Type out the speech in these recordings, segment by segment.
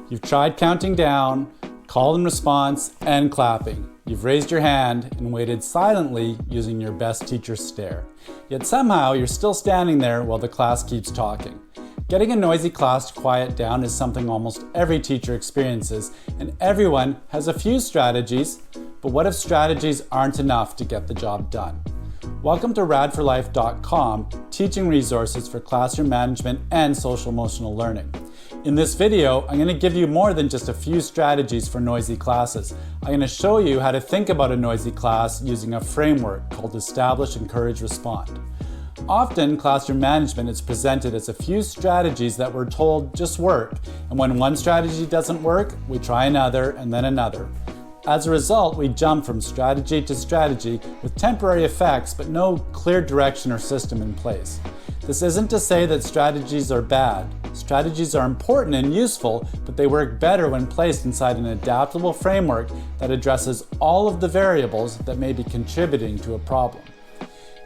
You've tried counting down, call and response, and clapping. You've raised your hand and waited silently using your best teacher stare. Yet somehow you're still standing there while the class keeps talking. Getting a noisy class to quiet down is something almost every teacher experiences, and everyone has a few strategies, but what if strategies aren't enough to get the job done? Welcome to radforlife.com, teaching resources for classroom management and social-emotional learning. In this video, I'm going to give you more than just a few strategies for noisy classes. I'm going to show you how to think about a noisy class using a framework called Establish, Encourage, Respond. Often, classroom management is presented as a few strategies that we're told just work, and when one strategy doesn't work, we try another and then another. As a result, we jump from strategy to strategy with temporary effects but no clear direction or system in place. This isn't to say that strategies are bad. Strategies are important and useful, but they work better when placed inside an adaptable framework that addresses all of the variables that may be contributing to a problem.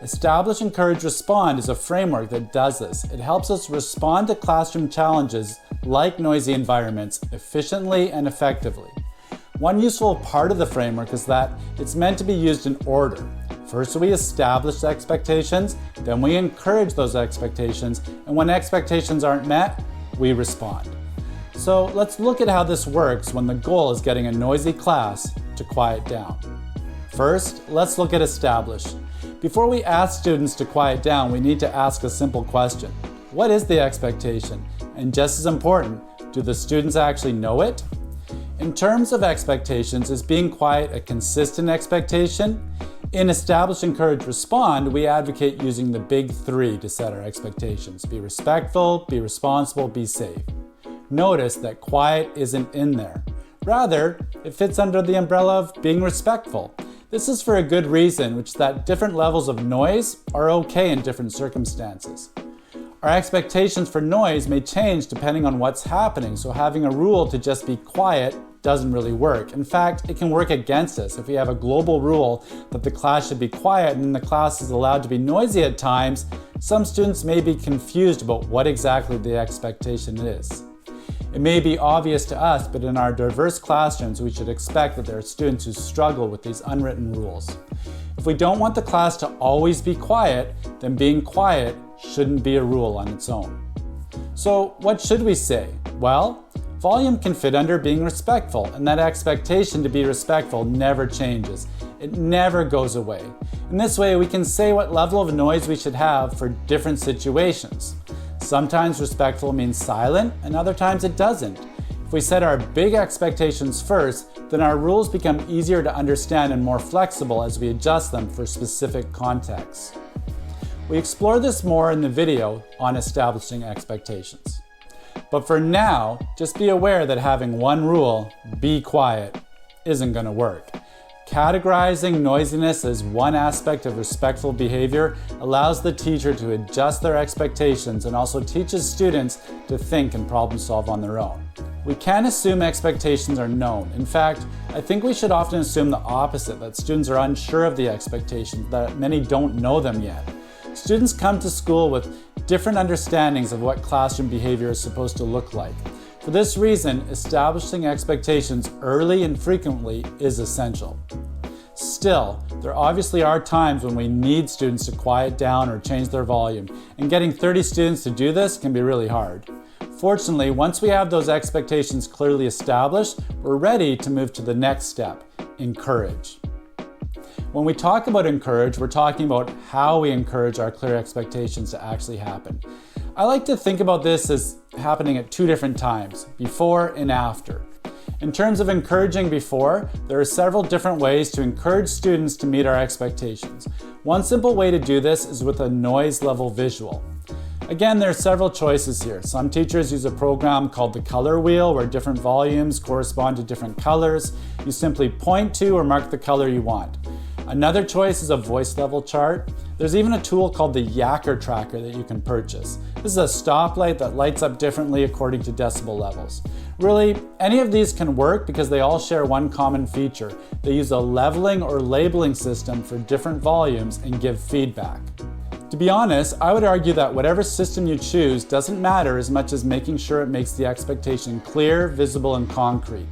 Establish, Encourage, Respond is a framework that does this. It helps us respond to classroom challenges like noisy environments efficiently and effectively. One useful part of the framework is that it's meant to be used in order. First, we establish expectations, then we encourage those expectations, and when expectations aren't met, we respond. So let's look at how this works when the goal is getting a noisy class to quiet down. First, let's look at establish. Before we ask students to quiet down, we need to ask a simple question. What is the expectation? And just as important, do the students actually know it? In terms of expectations, is being quiet a consistent expectation? In Establish, Encourage, Respond, we advocate using the big three to set our expectations. Be respectful, be responsible, be safe. Notice that quiet isn't in there. Rather, it fits under the umbrella of being respectful. This is for a good reason, which is that different levels of noise are okay in different circumstances. Our expectations for noise may change depending on what's happening, so having a rule to just be quiet doesn't really work. In fact, it can work against us. If we have a global rule that the class should be quiet and the class is allowed to be noisy at times, some students may be confused about what exactly the expectation is. It may be obvious to us, but in our diverse classrooms, we should expect that there are students who struggle with these unwritten rules. If we don't want the class to always be quiet, then being quiet shouldn't be a rule on its own. So what should we say? Well, volume can fit under being respectful, and that expectation to be respectful never changes. It never goes away. In this way, we can say what level of noise we should have for different situations. Sometimes respectful means silent, and other times it doesn't. If we set our big expectations first, then our rules become easier to understand and more flexible as we adjust them for specific contexts. We explore this more in the video on establishing expectations. But for now, just be aware that having one rule, be quiet, isn't going to work. Categorizing noisiness as one aspect of respectful behavior allows the teacher to adjust their expectations and also teaches students to think and problem solve on their own. We can't assume expectations are known. In fact, I think we should often assume the opposite, that students are unsure of the expectations, that many don't know them yet. Students come to school with different understandings of what classroom behavior is supposed to look like. For this reason, establishing expectations early and frequently is essential. Still, there obviously are times when we need students to quiet down or change their volume, and getting 30 students to do this can be really hard. Fortunately, once we have those expectations clearly established, we're ready to move to the next step, encourage. When we talk about encourage, we're talking about how we encourage our clear expectations to actually happen. I like to think about this as happening at two different times, before and after. In terms of encouraging before, there are several different ways to encourage students to meet our expectations. One simple way to do this is with a noise level visual. Again, there are several choices here. Some teachers use a program called the color wheel, where different volumes correspond to different colors. You simply point to or mark the color you want. Another choice is a voice level chart. There's even a tool called the Yacker tracker that you can purchase. This is a stoplight that lights up differently according to decibel levels. Really, any of these can work because they all share one common feature. They use a leveling or labeling system for different volumes and give feedback. To be honest, I would argue that whatever system you choose doesn't matter as much as making sure it makes the expectation clear, visible, and concrete.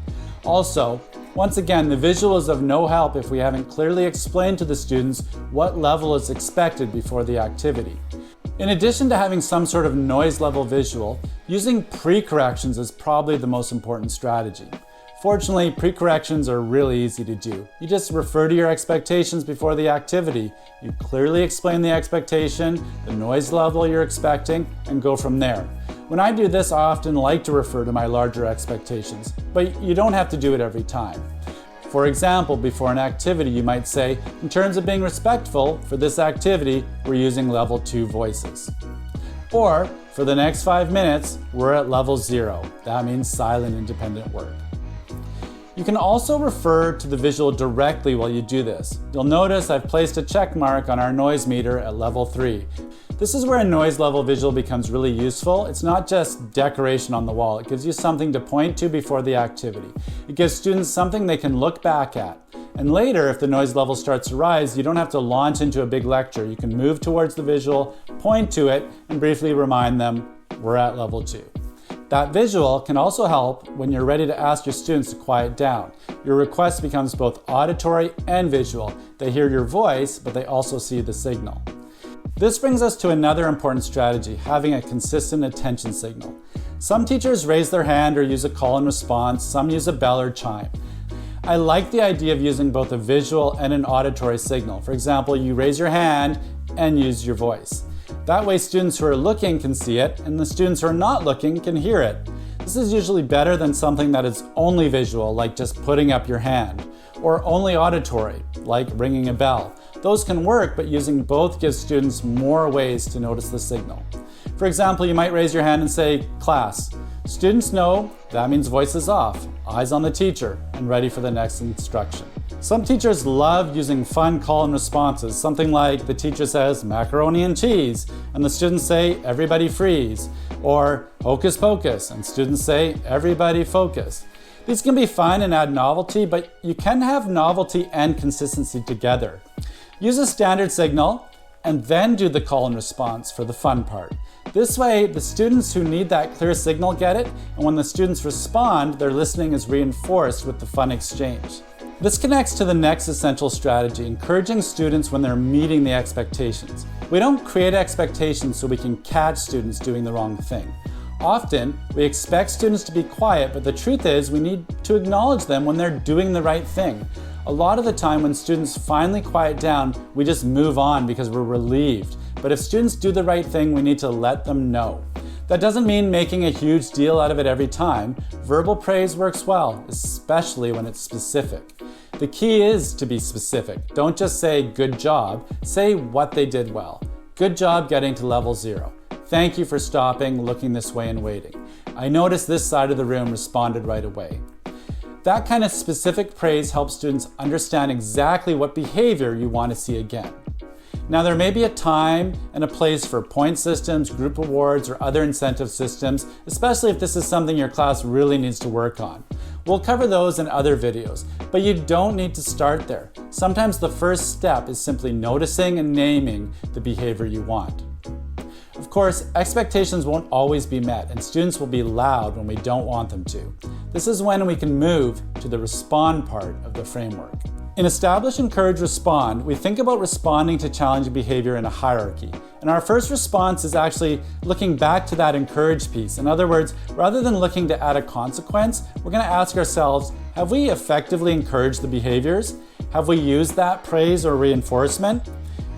Also, once again, the visual is of no help if we haven't clearly explained to the students what level is expected before the activity. In addition to having some sort of noise level visual, using pre-corrections is probably the most important strategy. Fortunately, pre-corrections are really easy to do. You just refer to your expectations before the activity. You clearly explain the expectation, the noise level you're expecting, and go from there. When I do this, I often like to refer to my larger expectations, but you don't have to do it every time. For example, before an activity, you might say, in terms of being respectful, for this activity, we're using level 2 voices. Or, for the next 5 minutes, we're at level 0. That means silent independent work. You can also refer to the visual directly while you do this. You'll notice I've placed a check mark on our noise meter at level 3. This is where a noise level visual becomes really useful. It's not just decoration on the wall. It gives you something to point to before the activity. It gives students something they can look back at. And later, if the noise level starts to rise, you don't have to launch into a big lecture. You can move towards the visual, point to it, and briefly remind them, we're at level 2. That visual can also help when you're ready to ask your students to quiet down. Your request becomes both auditory and visual. They hear your voice, but they also see the signal. This brings us to another important strategy, having a consistent attention signal. Some teachers raise their hand or use a call and response, some use a bell or chime. I like the idea of using both a visual and an auditory signal. For example, you raise your hand and use your voice. That way students who are looking can see it, and the students who are not looking can hear it. This is usually better than something that is only visual, like just putting up your hand, or only auditory, like ringing a bell. Those can work, but using both gives students more ways to notice the signal. For example, you might raise your hand and say, class. Students know that means voice is off, eyes on the teacher, and ready for the next instruction. Some teachers love using fun call and responses, something like the teacher says macaroni and cheese, and the students say everybody freeze, or hocus pocus, and students say everybody focus. These can be fun and add novelty, but you can have novelty and consistency together. Use a standard signal, and then do the call and response for the fun part. This way, the students who need that clear signal get it, and when the students respond, their listening is reinforced with the fun exchange. This connects to the next essential strategy, encouraging students when they're meeting the expectations. We don't create expectations so we can catch students doing the wrong thing. Often, we expect students to be quiet, but the truth is we need to acknowledge them when they're doing the right thing. A lot of the time when students finally quiet down, we just move on because we're relieved. But if students do the right thing, we need to let them know. That doesn't mean making a huge deal out of it every time. Verbal praise works well, especially when it's specific. The key is to be specific. Don't just say good job, say what they did well. Good job getting to level 0. Thank you for stopping, looking this way and waiting. I noticed this side of the room responded right away. That kind of specific praise helps students understand exactly what behavior you want to see again. Now, there may be a time and a place for point systems, group awards, or other incentive systems, especially if this is something your class really needs to work on. We'll cover those in other videos, but you don't need to start there. Sometimes the first step is simply noticing and naming the behavior you want. Of course, expectations won't always be met, and students will be loud when we don't want them to. This is when we can move to the respond part of the framework. In Establish, Encourage, Respond, we think about responding to challenging behavior in a hierarchy. And our first response is actually looking back to that encourage piece. In other words, rather than looking to add a consequence, we're going to ask ourselves, have we effectively encouraged the behaviors? Have we used that praise or reinforcement?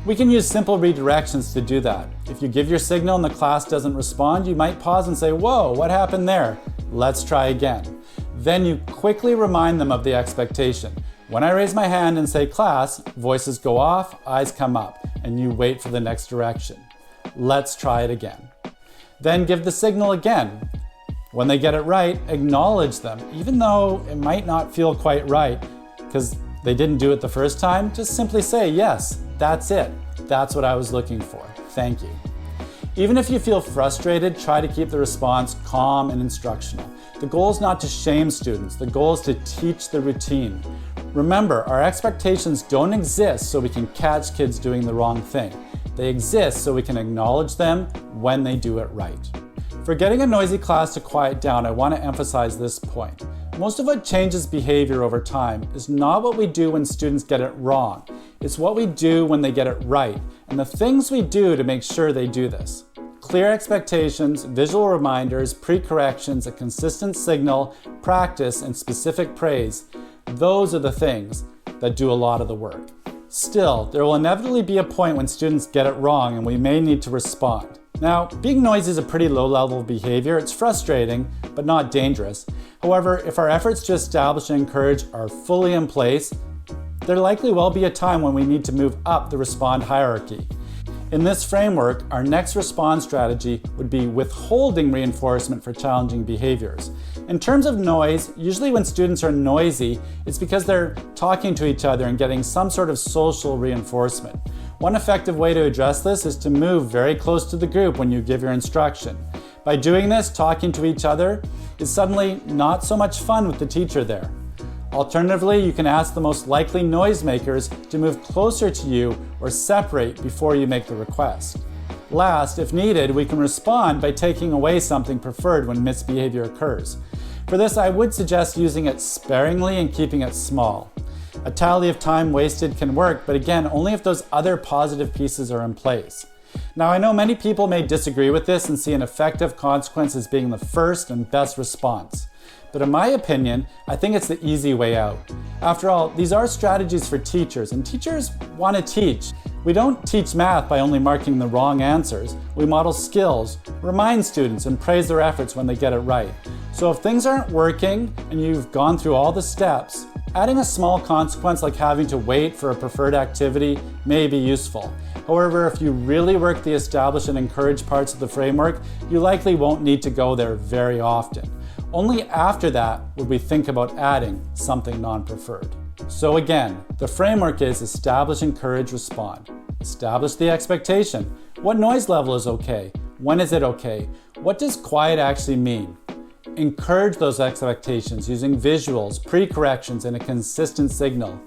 We can use simple redirections to do that. If you give your signal and the class doesn't respond, you might pause and say, whoa, what happened there? Let's try again. Then you quickly remind them of the expectation. When I raise my hand and say class, voices go off, eyes come up, and you wait for the next direction. Let's try it again. Then give the signal again. When they get it right, acknowledge them, even though it might not feel quite right because they didn't do it the first time. Just simply say, yes, that's it. That's what I was looking for. Thank you. Even if you feel frustrated, try to keep the response calm and instructional. The goal is not to shame students. The goal is to teach the routine. Remember, our expectations don't exist so we can catch kids doing the wrong thing. They exist so we can acknowledge them when they do it right. For getting a noisy class to quiet down, I want to emphasize this point. Most of what changes behavior over time is not what we do when students get it wrong. It's what we do when they get it right, and the things we do to make sure they do this. Clear expectations, visual reminders, pre-corrections, a consistent signal, practice, and specific praise. Those are the things that do a lot of the work. Still, there will inevitably be a point when students get it wrong and we may need to respond. Now, being noisy is a pretty low level of behavior. It's frustrating, but not dangerous. However, if our efforts to establish and encourage are fully in place, there likely will be a time when we need to move up the respond hierarchy. In this framework, our next respond strategy would be withholding reinforcement for challenging behaviors. In terms of noise, usually when students are noisy, it's because they're talking to each other and getting some sort of social reinforcement. One effective way to address this is to move very close to the group when you give your instruction. By doing this, talking to each other is suddenly not so much fun with the teacher there. Alternatively, you can ask the most likely noisemakers to move closer to you or separate before you make the request. Last, if needed, we can respond by taking away something preferred when misbehavior occurs. For this, I would suggest using it sparingly and keeping it small. A tally of time wasted can work, but again, only if those other positive pieces are in place. Now, I know many people may disagree with this and see an effective consequence as being the first and best response. But in my opinion, I think it's the easy way out. After all, these are strategies for teachers, and teachers want to teach. We don't teach math by only marking the wrong answers. We model skills, remind students, and praise their efforts when they get it right. So if things aren't working and you've gone through all the steps, adding a small consequence like having to wait for a preferred activity may be useful. However, if you really work the establish and encourage parts of the framework, you likely won't need to go there very often. Only after that would we think about adding something non-preferred. So again, the framework is establish, encourage, respond. Establish the expectation. What noise level is okay? When is it okay? What does quiet actually mean? Encourage those expectations using visuals, pre-corrections, and a consistent signal.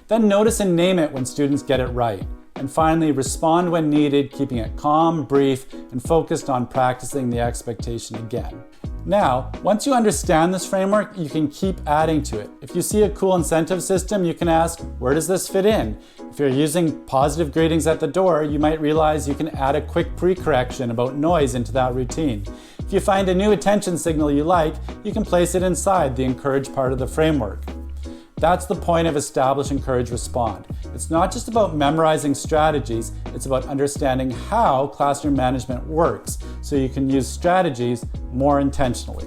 Then notice and name it when students get it right. And finally, respond when needed, keeping it calm, brief, and focused on practicing the expectation again. Now, once you understand this framework, you can keep adding to it. If you see a cool incentive system, you can ask, where does this fit in? If you're using positive greetings at the door, you might realize you can add a quick pre-correction about noise into that routine. If you find a new attention signal you like, you can place it inside the encourage part of the framework. That's the point of establish, encourage, respond. It's not just about memorizing strategies, it's about understanding how classroom management works so you can use strategies more intentionally.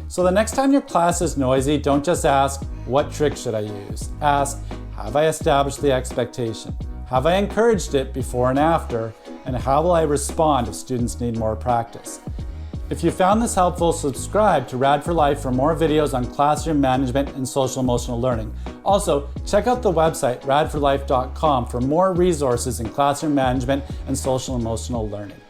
So the next time your class is noisy, don't just ask, what trick should I use? Ask, have I established the expectation? Have I encouraged it before and after? And how will I respond if students need more practice? If you found this helpful, subscribe to Rad for Life for more videos on classroom management and social emotional learning. Also, check out the website radforlife.com for more resources in classroom management and social emotional learning.